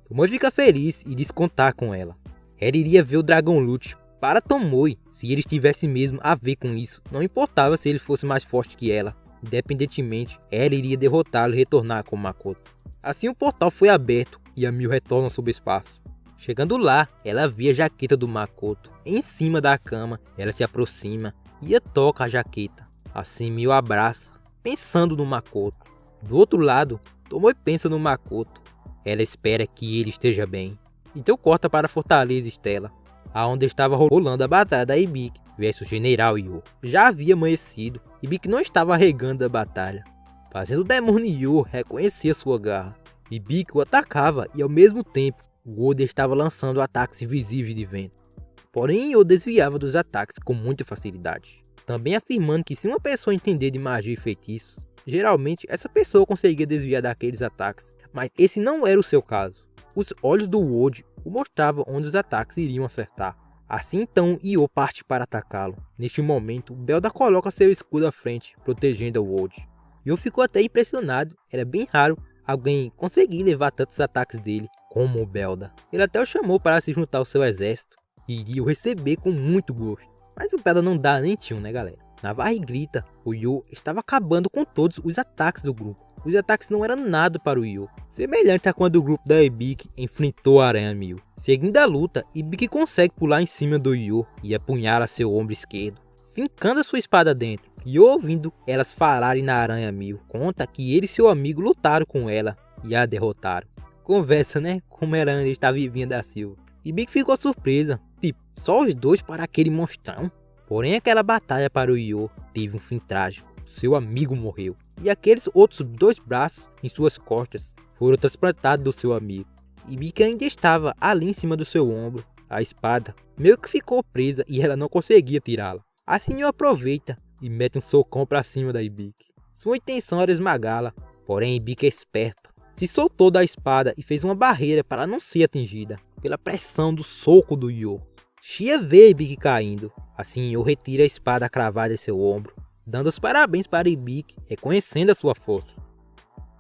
Tomoe fica feliz e diz contar com ela. Ela iria ver o Dragon Lute. Para Tomoe, se ele estivesse mesmo a ver com isso, não importava se ele fosse mais forte que ela. Independentemente, ela iria derrotá-lo e retornar com o Makoto. Assim o portal foi aberto e a Mio retorna ao subespaço. Chegando lá, ela vê a jaqueta do Makoto. Em cima da cama, ela se aproxima e toca a jaqueta. Assim Mio abraça, pensando no Makoto. Do outro lado, Tomoe pensa no Makoto. Ela espera que ele esteja bem. Então corta para a Fortaleza Stella, aonde estava rolando a batalha da Hibiki versus General Yo. Já havia amanhecido, Hibiki não estava regando a batalha. fazendo o demônio Yo reconhecer sua garra. Ibiki o atacava e ao mesmo tempo o Oden estava lançando ataques invisíveis de vento. Porém, Yo desviava dos ataques com muita facilidade, também afirmando que se uma pessoa entender de magia e feitiço, geralmente essa pessoa conseguia desviar daqueles ataques, mas esse não era o seu caso. Os olhos do Oden o mostravam onde os ataques iriam acertar. Assim então, Yo parte para atacá-lo. Neste momento, Belda coloca seu escudo à frente, protegendo o Oden. Yo ficou até impressionado, era bem raro alguém conseguir levar tantos ataques dele como o Belda. Ele até o chamou para se juntar ao seu exército e iria o receber com muito gosto. Mas o Belda não dá nem tchum, né galera? Na varra e grita, o Yo estava acabando com todos os ataques do grupo. Os ataques não eram nada para o Yo, semelhante a quando o grupo da Ibiki enfrentou a Aranha Mil. Seguindo a luta, Ibiki consegue pular em cima do Yo e apunhala seu ombro esquerdo, fincando a sua espada dentro. Yo, ouvindo elas falarem na Aranha Mil, conta que ele e seu amigo lutaram com ela e a derrotaram. Conversa, né? Como ela ainda está vivinha da Silva. Ibiki ficou surpresa, tipo, só os dois para aquele monstrão? Porém, aquela batalha para o Yo teve um fim trágico. Seu amigo morreu, e aqueles outros 2 braços em suas costas foram transplantados do seu amigo. Ibiki ainda estava ali em cima do seu ombro. A espada meio que ficou presa e ela não conseguia tirá-la. Assim Yo aproveita e mete um socão para cima da Ibiki. Sua intenção era esmagá-la, porém Ibiki é esperta. Se soltou da espada e fez uma barreira para não ser atingida pela pressão do soco do Yo. Shia vê Ibiki caindo, assim Yo retira a espada cravada em seu ombro, dando os parabéns para Ibiki, reconhecendo a sua força.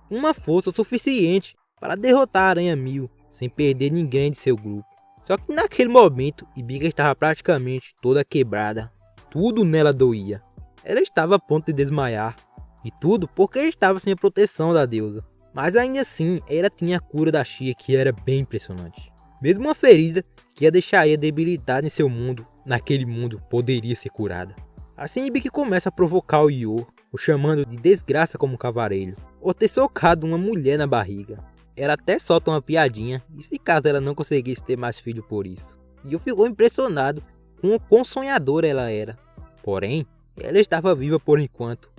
Uma força suficiente para derrotar a Aranha Mil, sem perder ninguém de seu grupo. Só que naquele momento, Ibiki estava praticamente toda quebrada. Tudo nela doía. Ela estava a ponto de desmaiar. E tudo porque estava sem a proteção da deusa. Mas ainda assim, ela tinha a cura da Shia, que era bem impressionante. Mesmo uma ferida que a deixaria debilitada em seu mundo, naquele mundo poderia ser curada. Assim Ibiki começa a provocar o Yo, o chamando de desgraça como um cavarelho, ou ter socado uma mulher na barriga. Ela até solta uma piadinha, e se caso ela não conseguisse ter mais filho por isso. Yo ficou impressionado com o quão sonhadora ela era. Porém, ela estava viva por enquanto,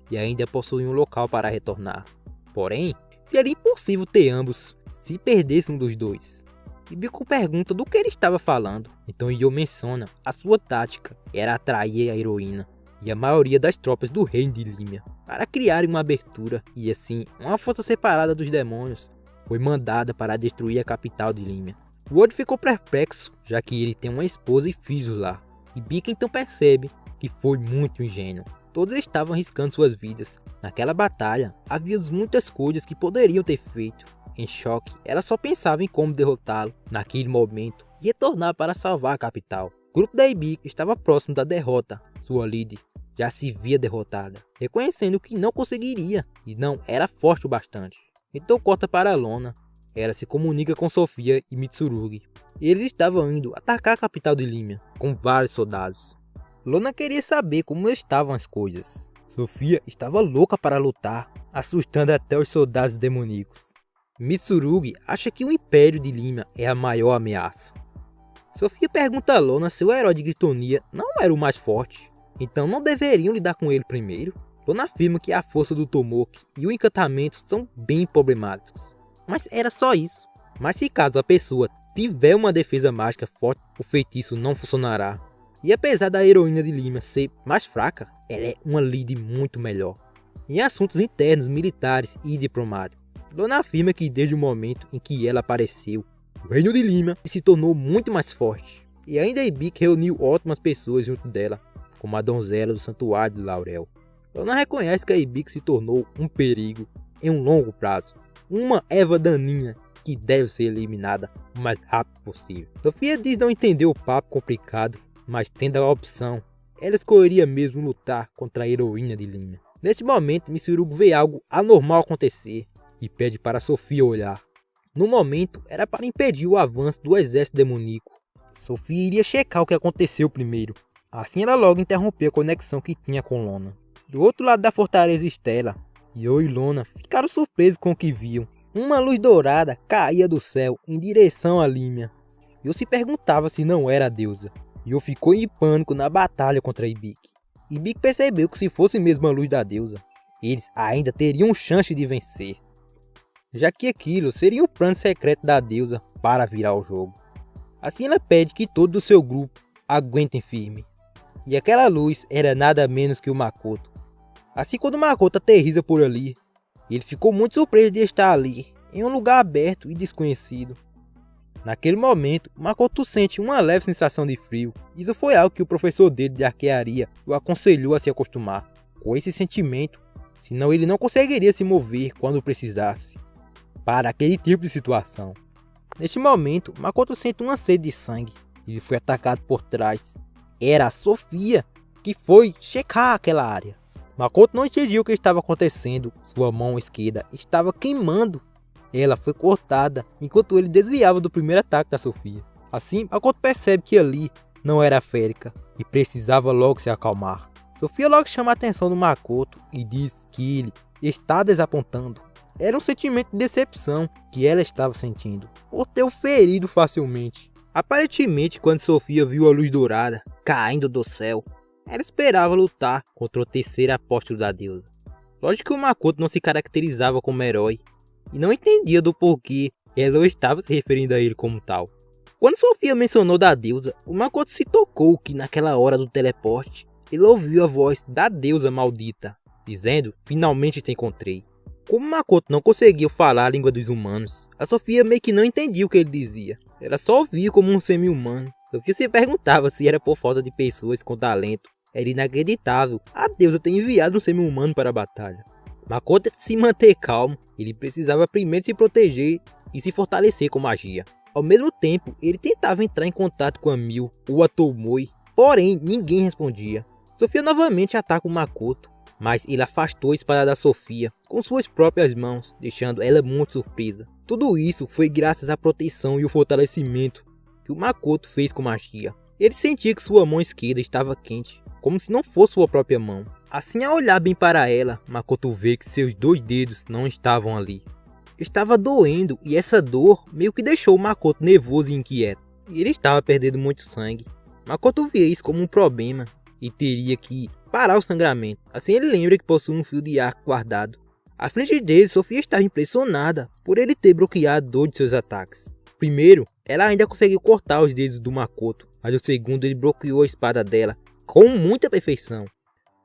e ainda possuía um local para retornar. Porém, seria impossível ter ambos, se perdesse um dos dois. Ibiki pergunta do que ele estava falando, então Yo menciona a sua tática era atrair a heroína e a maioria das tropas do reino de Limia para criarem uma abertura, e assim uma força separada dos demônios foi mandada para destruir a capital de Limia. O Oden ficou perplexo, já que ele tem uma esposa e filhos lá. Ibiki então percebe que foi muito ingênuo. Todos estavam arriscando suas vidas. Naquela batalha havia muitas coisas que poderiam ter feito. Em choque, ela só pensava em como derrotá-lo naquele momento e retornar para salvar a capital. O grupo da Ibiki estava próximo da derrota. Sua líder já se via derrotada, reconhecendo que não conseguiria e não era forte o bastante. Então corta para Lona. Ela se comunica com Sofia e Mitsurugi. Eles estavam indo atacar a capital de Limia com vários soldados. Lona queria saber como estavam as coisas. Sofia estava louca para lutar, assustando até os soldados demoníacos. Mitsurugi acha que o Império de Limia é a maior ameaça. Sofia pergunta a Lona se o herói de Gritonia não era o mais forte, então não deveriam lidar com ele primeiro. Lona afirma que a força do Tomoki e o encantamento são bem problemáticos, mas era só isso. Mas se caso a pessoa tiver uma defesa mágica forte, o feitiço não funcionará. E apesar da heroína de Limia ser mais fraca, ela é uma líder muito melhor em assuntos internos, militares e diplomáticos. Lona afirma que desde o momento em que ela apareceu, o reino de Limia se tornou muito mais forte. E ainda Ibiki reuniu ótimas pessoas junto dela, como a donzela do santuário de Laurel. Lona reconhece que a Ibiki se tornou um perigo em um longo prazo, uma erva daninha que deve ser eliminada o mais rápido possível. Sofia diz não entender o papo complicado, mas tendo a opção, ela escolheria mesmo lutar contra a heroína de Limia. Neste momento, Mitsurugi vê algo anormal acontecer e pede para Sofia olhar. No momento, era para impedir o avanço do exército demoníaco. Sofia iria checar o que aconteceu primeiro. Assim ela logo interrompeu a conexão que tinha com Lona. Do outro lado da fortaleza Estela, Yo e Lona ficaram surpresos com o que viam. Uma luz dourada caía do céu em direção a Limia. Yo se perguntava se não era a deusa. Yo ficou em pânico na batalha contra Ibiki. Ibiki percebeu que se fosse mesmo a luz da deusa, eles ainda teriam chance de vencer, já que aquilo seria um plano secreto da deusa para virar o jogo. Assim ela pede que todo o seu grupo aguentem firme, e aquela luz era nada menos que o Makoto. Assim, quando o Makoto aterriza por ali, ele ficou muito surpreso de estar ali, em um lugar aberto e desconhecido. Naquele momento, Makoto sente uma leve sensação de frio. Isso foi algo que o professor dele de arquearia o aconselhou a se acostumar com esse sentimento, senão ele não conseguiria se mover quando precisasse para aquele tipo de situação. Neste momento, Makoto sente uma sede de sangue. Ele foi atacado por trás. Era a Sofia, que foi checar aquela área. Makoto não entendia o que estava acontecendo. Sua mão esquerda estava queimando. Ela foi cortada enquanto ele desviava do primeiro ataque da Sofia. Assim, Makoto percebe que ali não era férica e precisava logo se acalmar. Sofia logo chama a atenção do Makoto e diz que ele está desapontando. Era um sentimento de decepção que ela estava sentindo por ter o ferido facilmente. Aparentemente, quando Sofia viu a luz dourada caindo do céu, ela esperava lutar contra o terceiro apóstolo da deusa. Lógico que o Makoto não se caracterizava como herói e não entendia do porquê ela não estava se referindo a ele como tal. Quando Sofia mencionou da deusa, o Makoto se tocou que naquela hora do teleporte, ele ouviu a voz da deusa maldita, dizendo: "Finalmente te encontrei". Como Makoto não conseguia falar a língua dos humanos, a Sofia meio que não entendia o que ele dizia. Ela só ouvia como um semi-humano. Sofia se perguntava se era por falta de pessoas com talento. Era inacreditável a deusa ter enviado um semi-humano para a batalha. Makoto tenta se manter calmo. Ele precisava primeiro se proteger e se fortalecer com magia. Ao mesmo tempo, ele tentava entrar em contato com a Mil ou a Tomoe, porém ninguém respondia. Sofia novamente ataca o Makoto, mas ele afastou a espada da Sofia com suas próprias mãos, deixando ela muito surpresa. Tudo isso foi graças à proteção e o fortalecimento que o Makoto fez com magia. Ele sentia que sua mão esquerda estava quente, como se não fosse sua própria mão. Assim, ao olhar bem para ela, Makoto vê que seus 2 dedos não estavam ali. Estava doendo e essa dor meio que deixou o Makoto nervoso e inquieto. E ele estava perdendo muito sangue. Makoto via isso como um problema e teria que parar o sangramento. Assim ele lembra que possui um fio de arco guardado. À frente dele, Sofia estava impressionada por ele ter bloqueado 2 de seus ataques. Primeiro, ela ainda conseguiu cortar os dedos do Makoto, mas o segundo ele bloqueou a espada dela com muita perfeição.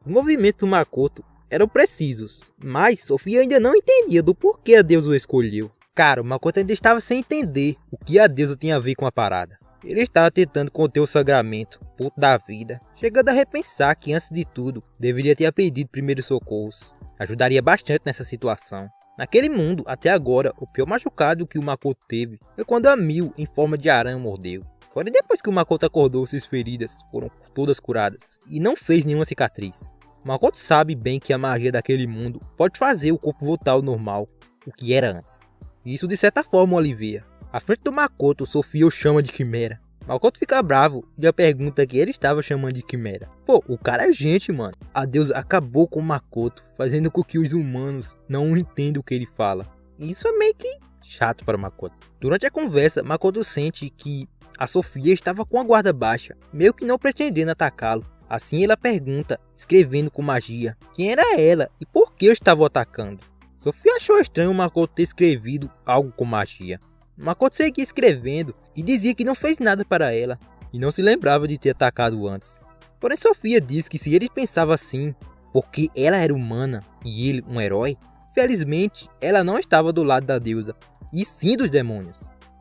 Os movimentos do Makoto eram precisos, mas Sofia ainda não entendia do porquê a deusa o escolheu. Cara, o Makoto ainda estava sem entender o que a deusa tinha a ver com a parada. Ele estava tentando conter o sangramento, puto da vida, chegando a repensar que antes de tudo, deveria ter aprendido primeiros socorros. Ajudaria bastante nessa situação. Naquele mundo, até agora, o pior machucado que o Makoto teve foi quando a Mil, em forma de aranha, mordeu. Porém, depois que o Makoto acordou, suas feridas foram todas curadas e não fez nenhuma cicatriz. Makoto sabe bem que a magia daquele mundo pode fazer o corpo voltar ao normal, o que era antes. E isso de certa forma o alivia. À frente do Makoto, Sofia o chama de Quimera. Makoto fica bravo e a pergunta que ele estava chamando de Quimera. Pô, o cara é gente, mano. A deusa acabou com o Makoto, fazendo com que os humanos não entendam o que ele fala. E isso é meio que chato para Makoto. Durante a conversa, Makoto sente que a Sofia estava com a guarda baixa, meio que não pretendendo atacá-lo. Assim ela pergunta, escrevendo com magia, quem era ela e por que eu estava o atacando. Sofia achou estranho o Makoto ter escrevido algo com magia. Makoto seguia escrevendo e dizia que não fez nada para ela e não se lembrava de ter atacado antes. Porém Sofia diz que se ele pensava assim, porque ela era humana e ele um herói, felizmente ela não estava do lado da deusa, e sim dos demônios.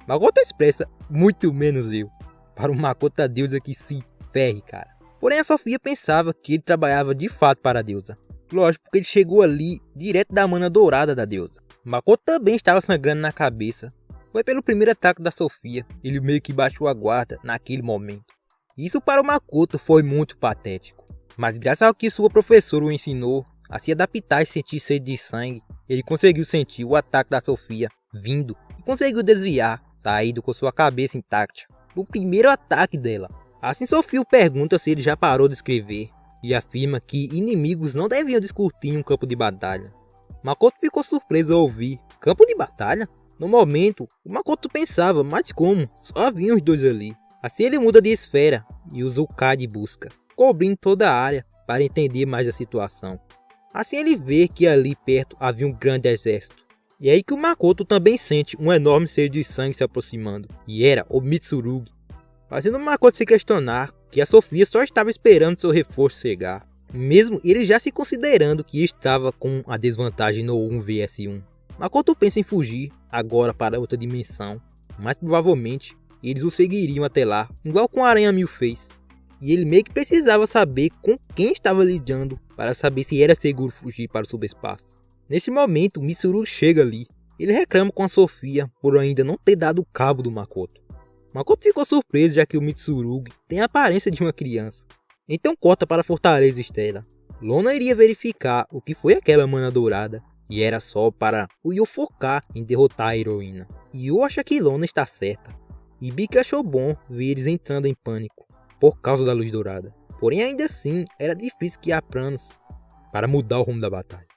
Makoto expressa, muito menos eu. Para o Makoto a deusa que se ferre, cara. Porém a Sofia pensava que ele trabalhava de fato para a deusa. Lógico, porque ele chegou ali direto da mana dourada da deusa. Makoto também estava sangrando na cabeça. Foi pelo primeiro ataque da Sofia, ele meio que baixou a guarda naquele momento. Isso para o Makoto foi muito patético. Mas graças ao que sua professora o ensinou a se adaptar e sentir sede de sangue, ele conseguiu sentir o ataque da Sofia vindo e conseguiu desviar, saindo com sua cabeça intacta, do primeiro ataque dela. Assim Sofia o pergunta se ele já parou de escrever e afirma que inimigos não deviam discutir em um campo de batalha. Makoto ficou surpreso ao ouvir, campo de batalha? No momento, o Makoto pensava, mas como? Só haviam os 2 ali. Assim ele muda de esfera e usa o K de busca, cobrindo toda a área para entender mais a situação. Assim ele vê que ali perto havia um grande exército. E é aí que o Makoto também sente um enorme ser de sangue se aproximando, e era o Mitsurugi, fazendo o Makoto se questionar que a Sofia só estava esperando seu reforço chegar, mesmo ele já se considerando que estava com a desvantagem no 1 vs 1. Makoto pensa em fugir agora para outra dimensão, mas provavelmente eles o seguiriam até lá, igual com a Aranha Mil fez. E ele meio que precisava saber com quem estava lidando para saber se era seguro fugir para o subespaço. Nesse momento, Mitsurugi chega ali. Ele reclama com a Sofia por ainda não ter dado cabo do Makoto. Makoto ficou surpreso já que o Mitsurugi tem a aparência de uma criança. Então corta para a Fortaleza Estela. Lona iria verificar o que foi aquela mana dourada. E era só para o Yu focar em derrotar a heroína. Yu acha que Lona está certa. E Bik achou bom ver eles entrando em pânico por causa da luz dourada. Porém ainda assim era difícil criar planos para mudar o rumo da batalha.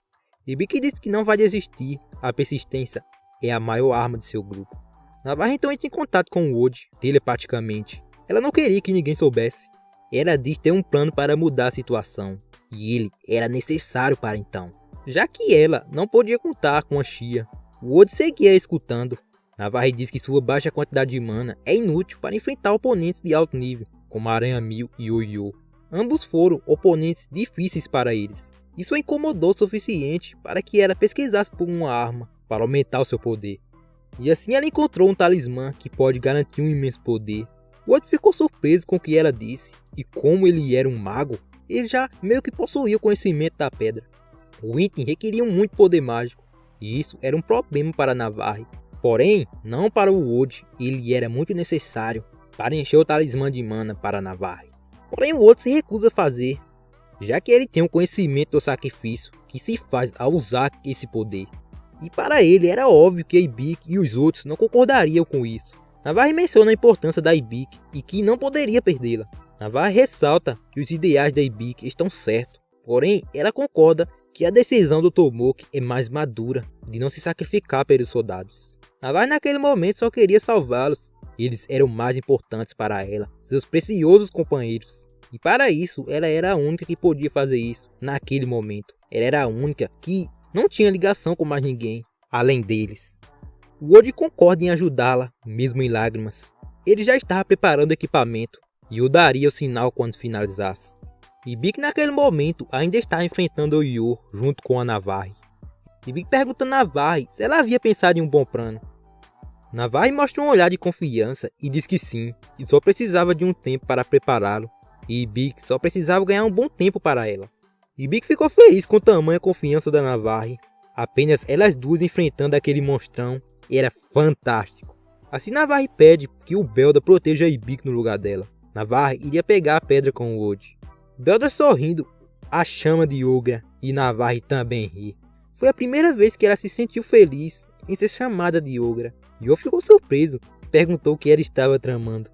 E Bik disse que não vai desistir, a persistência é a maior arma de seu grupo. Navarre então entra em contato com o Oji, telepaticamente. Ela não queria que ninguém soubesse. Ela diz ter um plano para mudar a situação, e ele era necessário para então. Já que ela não podia contar com a Xia, o Oji seguia escutando. Navarre diz que sua baixa quantidade de mana é inútil para enfrentar oponentes de alto nível, como a Aranha Mil e o Yu. Ambos foram oponentes difíceis para eles. Isso a incomodou o suficiente para que ela pesquisasse por uma arma para aumentar o seu poder. E assim ela encontrou um talismã que pode garantir um imenso poder. O outro ficou surpreso com o que ela disse, e como ele era um mago, ele já meio que possuía o conhecimento da pedra. O item requeria muito poder mágico, e isso era um problema para Navarre. Porém, não para o Oji, ele era muito necessário para encher o talismã de mana para Navarre. Porém o outro se recusa a fazer, já que ele tem o conhecimento do sacrifício que se faz ao usar esse poder. E para ele era óbvio que a Ibik e os outros não concordariam com isso. Navarre menciona a importância da Ibik e que não poderia perdê-la. Navarre ressalta que os ideais da Ibik estão certos, porém ela concorda que a decisão do Tomoki é mais madura de não se sacrificar pelos soldados. Navarre naquele momento só queria salvá-los, eles eram mais importantes para ela, seus preciosos companheiros. E para isso, ela era a única que podia fazer isso naquele momento. Ela era a única que não tinha ligação com mais ninguém, além deles. O Oji concorda em ajudá-la, mesmo em lágrimas. Ele já estava preparando o equipamento, e o daria o sinal quando finalizasse. E Bik naquele momento ainda estava enfrentando o Yu junto com a Navarre. E Bik pergunta a Navarre se ela havia pensado em um bom plano. Navarre mostra um olhar de confiança e diz que sim, e só precisava de um tempo para prepará-lo. E Bik só precisava ganhar um bom tempo para ela. E Bik ficou feliz com tamanha confiança da Navarre. Apenas elas duas enfrentando aquele monstrão era fantástico. Assim Navarre pede que o Belda proteja a Ibik no lugar dela. Navarre iria pegar a pedra com o Oji. Belda sorrindo a chama de Yogra e Navarre também ri. Foi a primeira vez que ela se sentiu feliz em ser chamada de Yogra. Yo ficou surpreso, perguntou o que ela estava tramando.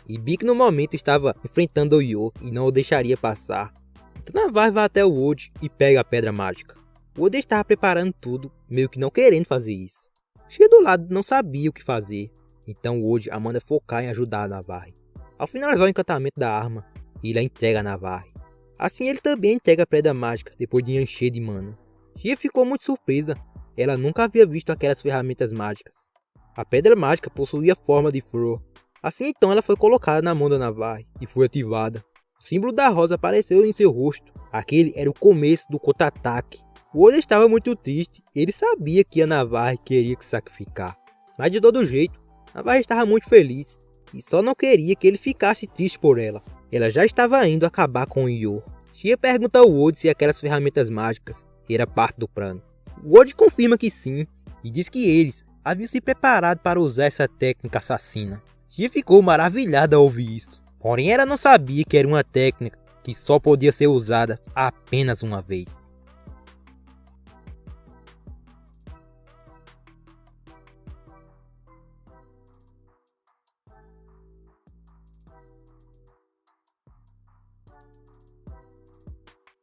E Bik no momento estava enfrentando o Yo e não o deixaria passar. Então Navarre vai até o Oji e pega a pedra mágica. O Oji estava preparando tudo, meio que não querendo fazer isso. Xia do lado não sabia o que fazer, então o Oji a manda focar em ajudar a Navarre. Ao finalizar o encantamento da arma, ele a entrega a Navarre. Assim ele também entrega a pedra mágica depois de encher de mana. Xia ficou muito surpresa, ela nunca havia visto aquelas ferramentas mágicas. A pedra mágica possuía forma de flor. Assim então ela foi colocada na mão da Navarre e foi ativada. O símbolo da rosa apareceu em seu rosto. Aquele era o começo do contra-ataque. O Oda estava muito triste, ele sabia que a Navarre queria se sacrificar. Mas de todo jeito, Navarre estava muito feliz e só não queria que ele ficasse triste por ela. Ela já estava indo acabar com o Yor. Xia pergunta ao Oda se aquelas ferramentas mágicas eram parte do plano. O Oda confirma que sim e diz que eles haviam se preparado para usar essa técnica assassina. Xia ficou maravilhada ao ouvir isso. Porém ela não sabia que era uma técnica que só podia ser usada apenas uma vez.